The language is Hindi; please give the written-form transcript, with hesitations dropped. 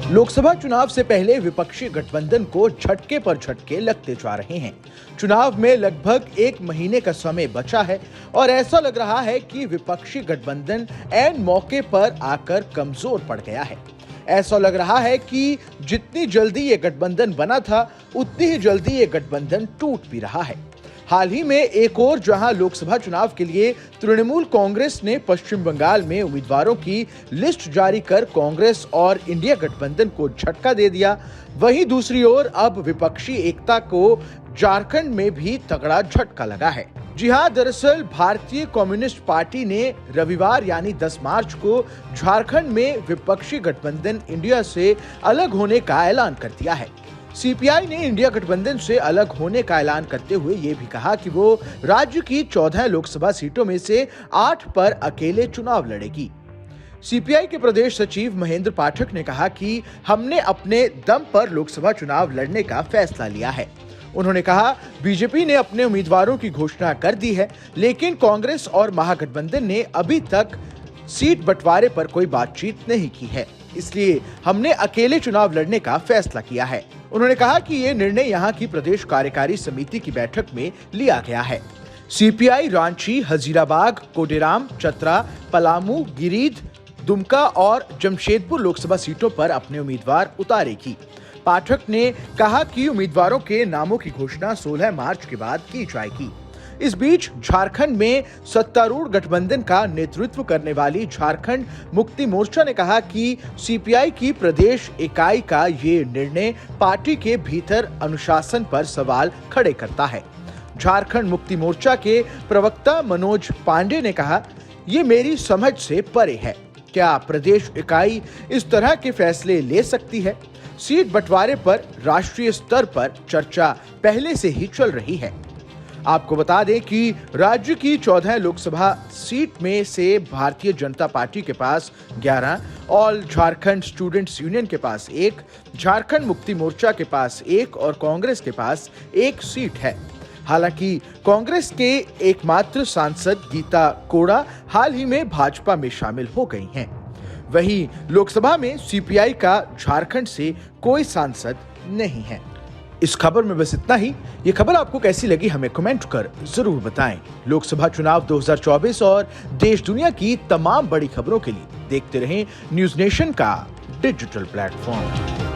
लोकसभा चुनाव से पहले विपक्षी गठबंधन को झटके पर झटके लगते जा रहे हैं। चुनाव में लगभग 1 महीने का समय बचा है और ऐसा लग रहा है कि विपक्षी गठबंधन ऐन मौके पर आकर कमजोर पड़ गया है। ऐसा लग रहा है कि जितनी जल्दी ये गठबंधन बना था, उतनी ही जल्दी ये गठबंधन टूट भी रहा है। हाल ही में एक और जहां लोकसभा चुनाव के लिए तृणमूल कांग्रेस ने पश्चिम बंगाल में उम्मीदवारों की लिस्ट जारी कर कांग्रेस और इंडिया गठबंधन को झटका दे दिया, वहीं दूसरी ओर अब विपक्षी एकता को झारखंड में भी तगड़ा झटका लगा है। जी हां, दरअसल भारतीय कम्युनिस्ट पार्टी ने रविवार यानी 10 मार्च को झारखंड में विपक्षी गठबंधन इंडिया से अलग होने का ऐलान कर दिया है। सीपीआई ने इंडिया गठबंधन से अलग होने का ऐलान करते हुए ये भी कहा कि वो राज्य की 14 लोकसभा सीटों में से 8 पर अकेले चुनाव लड़ेगी। सीपीआई के प्रदेश सचिव महेंद्र पाठक ने कहा कि हमने अपने दम पर लोकसभा चुनाव लड़ने का फैसला लिया है। उन्होंने कहा, बीजेपी ने अपने उम्मीदवारों की घोषणा कर दी है, लेकिन कांग्रेस और महागठबंधन ने अभी तक सीट बंटवारे पर कोई बातचीत नहीं की है, इसलिए हमने अकेले चुनाव लड़ने का फैसला किया है। उन्होंने कहा कि ये निर्णय यहां की प्रदेश कार्यकारी समिति की बैठक में लिया गया है। सीपीआई रांची, हजीराबाग, कोडेराम, चतरा, पलामू, गिरिध, दुमका और जमशेदपुर लोकसभा सीटों पर अपने उम्मीदवार उतारेगी। पाठक ने कहा कि उम्मीदवारों के नामों की घोषणा 16 मार्च के बाद की जाएगी। इस बीच झारखंड में सत्तारूढ़ गठबंधन का नेतृत्व करने वाली झारखंड मुक्ति मोर्चा ने कहा कि सीपीआई की प्रदेश इकाई का ये निर्णय पार्टी के भीतर अनुशासन पर सवाल खड़े करता है। झारखंड मुक्ति मोर्चा के प्रवक्ता मनोज पांडे ने कहा, ये मेरी समझ से परे है। क्या प्रदेश इकाई इस तरह के फैसले ले सकती है? सीट बंटवारे पर राष्ट्रीय स्तर पर चर्चा पहले से ही चल रही है। आपको बता दें कि राज्य की 14 लोकसभा सीट में से भारतीय जनता पार्टी के पास 11, ऑल झारखंड स्टूडेंट्स यूनियन के पास 1, झारखंड मुक्ति मोर्चा के पास 1 और कांग्रेस के पास 1 सीट है। हालांकि कांग्रेस के एकमात्र सांसद गीता कोड़ा हाल ही में भाजपा में शामिल हो गई हैं। वहीं लोकसभा में सीपीआई का झारखंड से कोई सांसद नहीं है। इस खबर में बस इतना ही। ये खबर आपको कैसी लगी हमें कमेंट कर जरूर बताएं। लोकसभा चुनाव 2024 और देश दुनिया की तमाम बड़ी खबरों के लिए देखते रहें न्यूज़ नेशन का डिजिटल प्लेटफॉर्म।